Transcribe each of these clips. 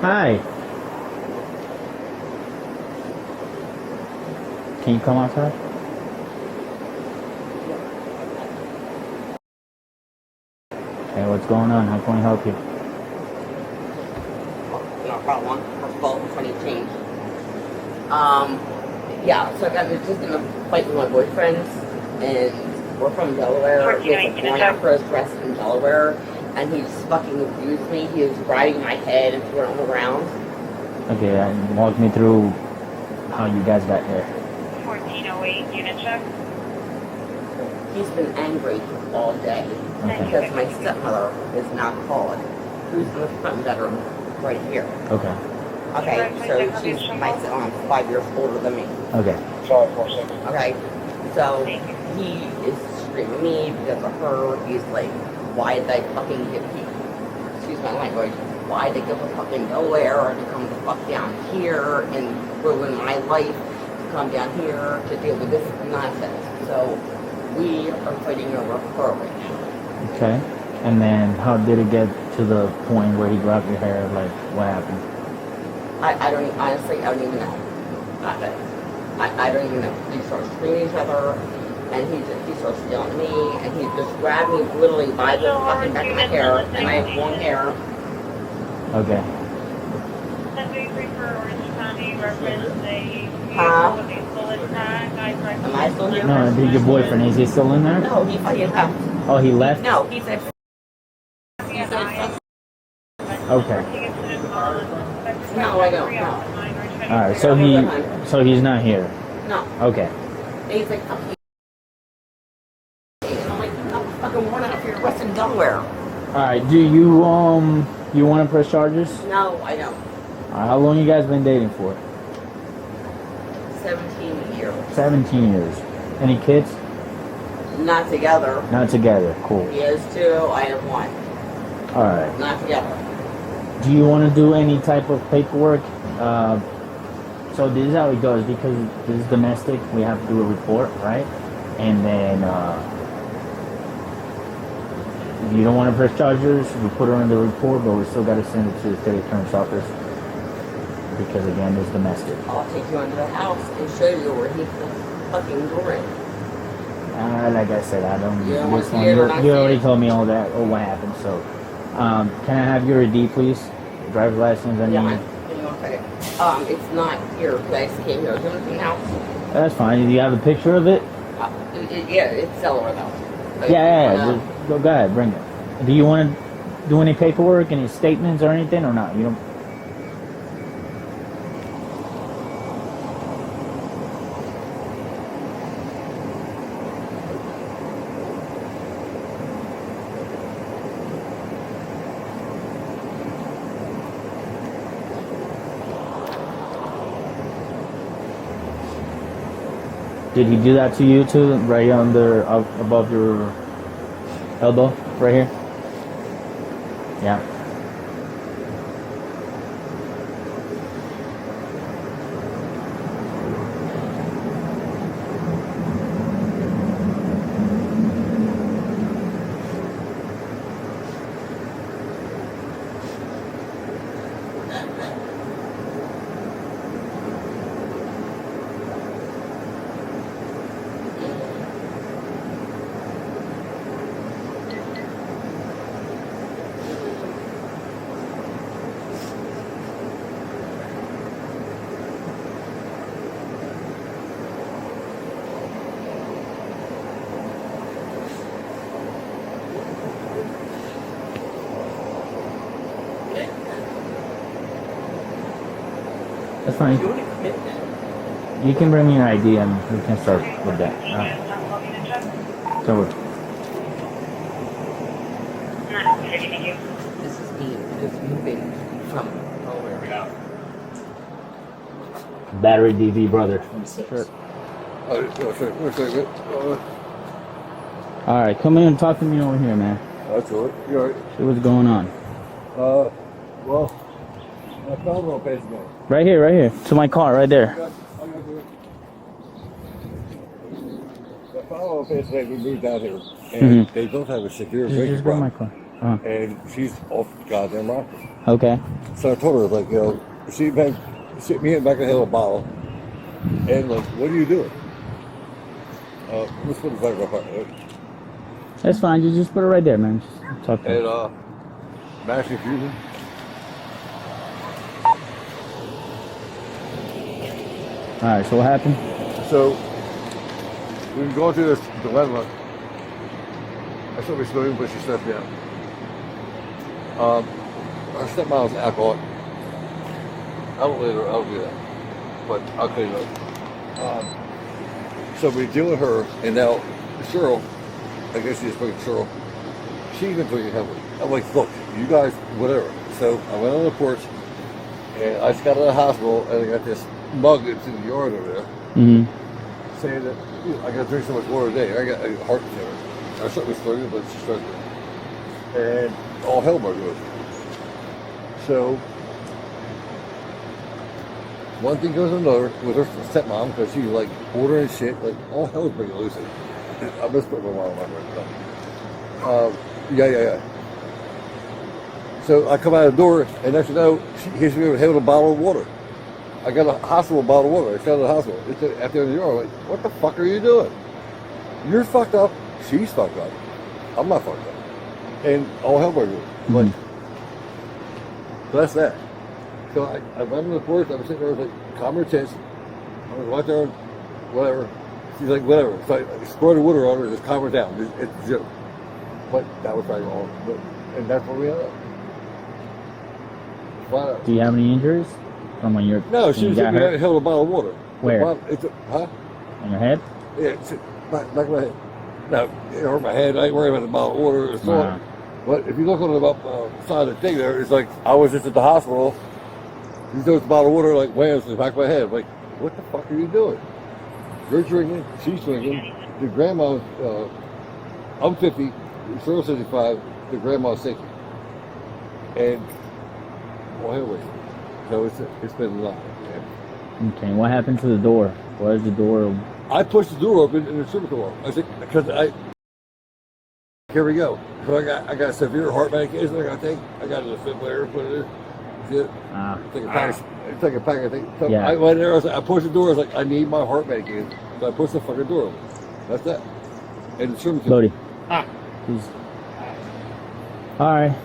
Hi. Can you come outside? Hey, what's going on? How can we help you? No problem. First of all, funny change. Yeah, so I got just in a fight with my boyfriend, and we're from Delaware. He was born after I was arrested in Delaware, and he just fucking abused me. He was riding my head and throwing me around. Okay, walk me through how you guys got here. 1408 unit check. He's been angry all day because my stepmother is now called, who's in the front bedroom right here. Okay. Okay, so she's my 5 years older than me. Okay. Okay, so he is screaming at me because of her. He's like, why did I fucking give you, excuse my language, why did I give a fucking nowhere to come the fuck down here and ruin my life to come down here to deal with this nonsense. So we are fighting over her right now. Okay. And then how did it get to the point where he grabbed your hair? Like, what happened? I don't, honestly, I don't even know. I don't even know. We start screaming at each other, and he starts yelling at me, and he just grabbed me literally by the fucking back of my hair, and I have long hair. Okay. 1033 for Orange County reference a Huh? with a bullet tag. Am I still here? No, I think your boyfriend, is he still in there? No, he fucking left. Oh, he left? No, he said. Okay. No, I don't. No. Alright, so he's not here. No. Okay. And he's like, okay. And I'm like, I'm fucking 1.5 years west in Delaware. Alright, do you want to press charges? No, I don't. How long you guys been dating for? 17 years. 17 years. Any kids? Not together. Not together. Cool. He has 2, I have 1. Alright. Not together. Do you want to do any type of paperwork? So this is how it goes, because this is domestic, we have to do a report, right? And then if you don't want to press charges, we put her in the report, but we still got to send it to the state attorney's office, because again, it's domestic. I'll take you into the house and show you where he's fucking doing. Like I said, I don't. You don't want to see one, it or not you see already it? told me all that, or what happened. So, can I have your ID, please? Driver's license. I Yeah, need. give me one second. It's not here because I just came here. Is there anything else? That's fine. Do you have a picture of it? Yeah, it's Delaware though. But, Yeah. Just go ahead, bring it. Do you want to do any paperwork, any statements or anything, or not? You don't. Did he do that to you too? Right under, above your elbow, right here? Yeah. That's fine. You can bring me your ID and we can start with that. So, This is me just moving from Delaware. battery DV brother. Sure. Alright, come in and talk to me over here, man. That's all right. You're right. See what's going on. Well, I found no place now. Right here. To my car, right there. I found no place that we moved down here, and they don't have a secure break Just bring my problem. car. and she's off the goddamn rocker. Okay. So I told her, like, she hit me in the back of the head with a bottle, and like, what are you doing? Let's put it back up. That's fine. You just put it right there, man. Just talk to me. And mass confusion. All right. So what happened? So we've gone through this dilemma. I should be smoking, but she stepped down. Our stepmom's alcoholic. I don't do that, but I'll tell you that. So we deal with her, and now Cheryl, I guess she's fucking Cheryl. She's been drinking heavily. I'm like, look, you guys, whatever. So I went on the porch, and I just got out of the hospital, and I got this mug that's in the yard over there, saying that I got to drink so much water a day. I got a heart failure. I certainly started, but she started. And all hell broke loose. So one thing goes to another with her stepmom, because she's like ordering shit, like all hell's breaking loose. I must put my mom on right now. Yeah. So I come out of the door, and next you know, she hits me with a bottle of water. I got a hospital bottle of water. I found the hospital. It's at the end of the yard. I'm like, what the fuck are you doing? You're fucked up. She's fucked up. I'm not fucked up. And all hell broke loose. Like, so that's that. So I went on the porch. I was sitting there. I was like, calm your tits. I was right there, whatever. She's like, whatever. So I squirted water on her. Just calm her down. It's a joke. But that was probably wrong. And that's where we ended up. Do you have any injuries from when you're? No, she was got looking at hurt? a hell of a bottle of water. Where? On your head? Yeah, it's back of my head. No, it hurt my head. I ain't worried about the bottle of water or so on. But if you look on the side of the thing there, it's like I was just at the hospital. You throw the bottle of water like whams in the back of my head. Like, what the fuck are you doing? You're drinking, she's drinking. The grandma, I'm 50, Cheryl's 65, the grandma's 60. And, well, anyway, so it's been a lot. Man. Okay, what happened to the door? Why is the door? I pushed the door open and the trooper come on. I said, here we go. So I got severe heart medication I got to take. I got a defibrillator, put it in. It's like a pack of things. So Yeah. I went there, I pushed the door, I was like, I need my heart medication. So I pushed the fucking door open. That's that. And the trooper came Bodie. Please. All right.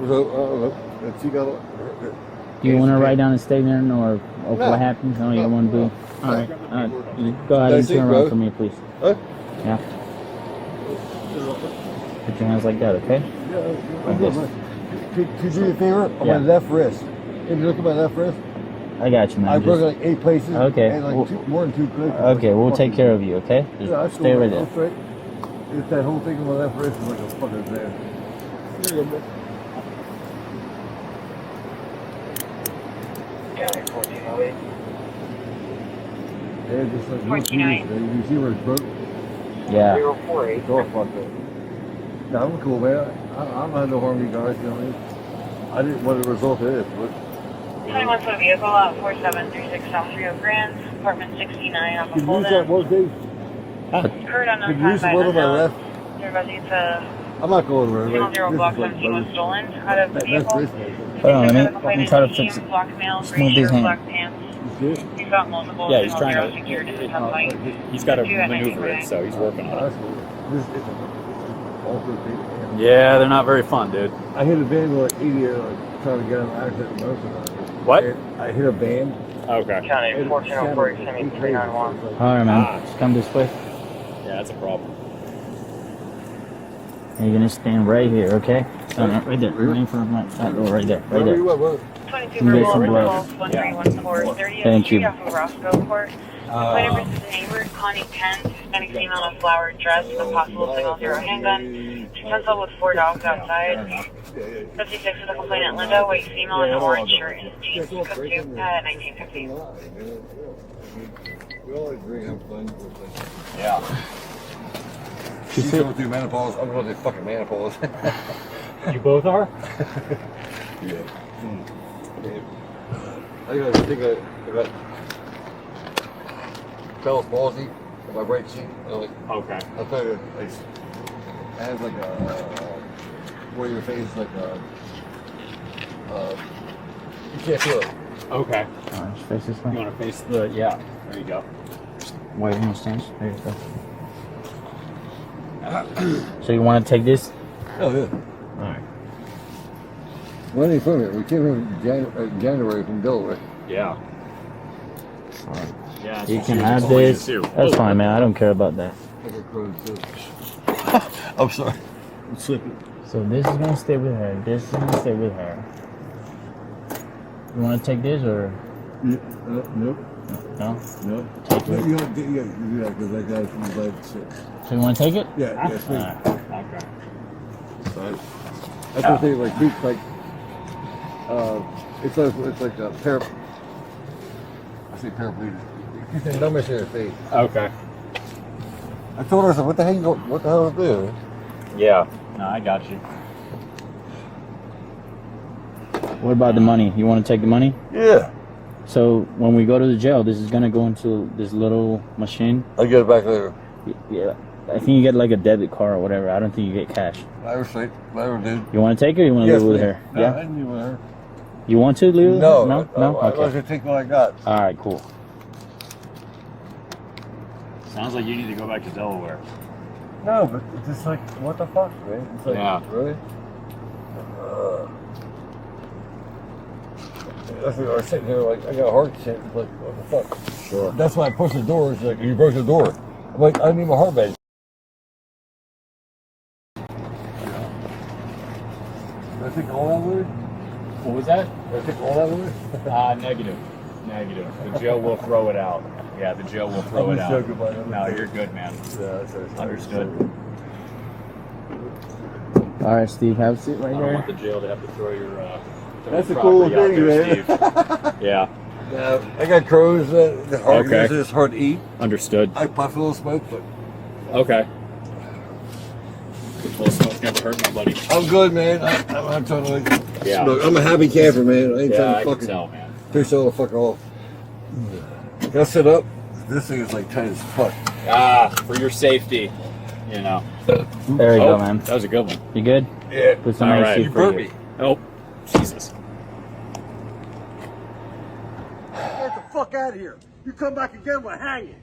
So, and she got Do you want to write down a statement or No. what happened? No, you don't want to do. All right. Go ahead and turn around for me, please. Huh? Yeah. Put your hands like that, okay? Like this. Could you do me a favor? On my left wrist. If you look at my left wrist, I got you, man. I broke it like 8 places. Okay. And like more than 2 places. Okay, we'll take care of you, okay? Just Yeah, that's stay cool. right there. That's right. It's that whole thing on my left wrist is like a fucking man. Here you go, man. Yeah, just like 49. you see where it's broke? Yeah. It's all fucked up. No, I'm cool, man. I'm not no harm to you guys, you know what I mean? I didn't want the result of this, but 21 foot vehicle out 4736 South Rio Grande, apartment 69 on the can you use that Fulton. one day? Heard on Can the you use the one on my left? There was a I'm not going around. signal 0 block 17 was stolen out of the That's vehicle. basically. Hold on, let me try to fix it. Black male, Smooth green his shirt, hand. black pants. You see it? He's got multiple Yeah, he's signal trying 0 to- secured in his fight. He's got to Do it maneuver it, 99. so he's working on it. That's cool. This is also big. Yeah, they're not very fun, dude. I hit a van with like 80 like, trying to get an accident most of the time. What? And I hit a van. Okay. County and it 1404 sounded like 7391. All right, man. Just come this way. Yeah, that's a problem. And you're gonna stand right here, okay? Stand right there. Right in front of my front door, right there, right Wherever you there. want, brother. 22 Give me verbal some blood. results, 1314 Thank 30th you. Street off of Roscoe Court. Complainant versus neighbor, Connie Kent, Hispanic female in a flowered dress with a possible signal 0 handgun. Utensil with 4 dogs outside. 56 with the complainant Linda, white female in an orange shirt and jeans, cooked to at 1950. We all agree have fun. Yeah. She's going through menopause. I'm going through fucking menopause. You both are? Yeah. I think I got Bell's palsy on my right cheek. I'm like, Okay. I thought it has like a where your face is like you can't feel it. Okay. Alright, just face this You way. want to face the, yeah, there you go. Wait on the stance. There you go. So you want to take this? Oh yeah. Alright. When are you from it? We came from January from Delaware. Yeah. Alright. Yeah. You can have this. That's fine, man. I don't care about that. I'm sorry. I'm slipping. So this is gonna stay with her. This is gonna stay with her. You want to take this or Nope. no? Nope. Take it. You don't do that because that guy's from the Bible shit. So you want to take it? Yeah, yeah, sweet. Alright. Okay. That's the thing, like, beats, like, it's like a I say paraplegic. You can numbness in your face. Okay. I told her, I said, what the hell is this? Yeah. No, I got you. What about the money? You want to take the money? Yeah. So when we go to the jail, this is gonna go into this little machine. I'll get it back later. Yeah, I think you get like a debit card or whatever. I don't think you get cash. I was like, I ever did. You want to take it or you want to leave it with her? No, Yeah. I didn't leave it with her. You want to leave it? with No, her? No. I was Okay. gonna take what I got. All right. Cool. Sounds like you need to go back to Delaware. No, but it's just like, what the fuck, man? It's like, Yeah. really? That's what I was sitting there like, I got a heart shit. It's like, what the fuck? Sure. That's why I pushed the door. It's like, you broke the door. I'm like, I need my heart back. Did I take all that with it? What was that? Did I take all that with it? Negative. Negative. The jail will throw it out. Yeah, the jail will throw I'm it just out. joking, buddy. I'm No, just you're good, man. joking. Understood. All right, Steve. Have a seat right I don't there. want the jail to have to throw your. That's a property cool out thing, there, man. Steve. Yeah, Yeah, I got crows that hard, Okay. it's hard to eat. understood. I puff a little smoke, but Okay. Well, smoke never hurt nobody. I'm good, man. I'm totally. Yeah. Look, I'm a happy camper, man. I ain't Yeah, trying I to can fucking tell, man. piss all the fuck off. Gotta sit up. This thing is like tight as fuck. For your safety, you know. There you go, man. That was a good one. You good? Yeah. Put some All AC right. You for burnt you. me. Oh, Jesus. Get the fuck out of here. You come back again, we'll hang you.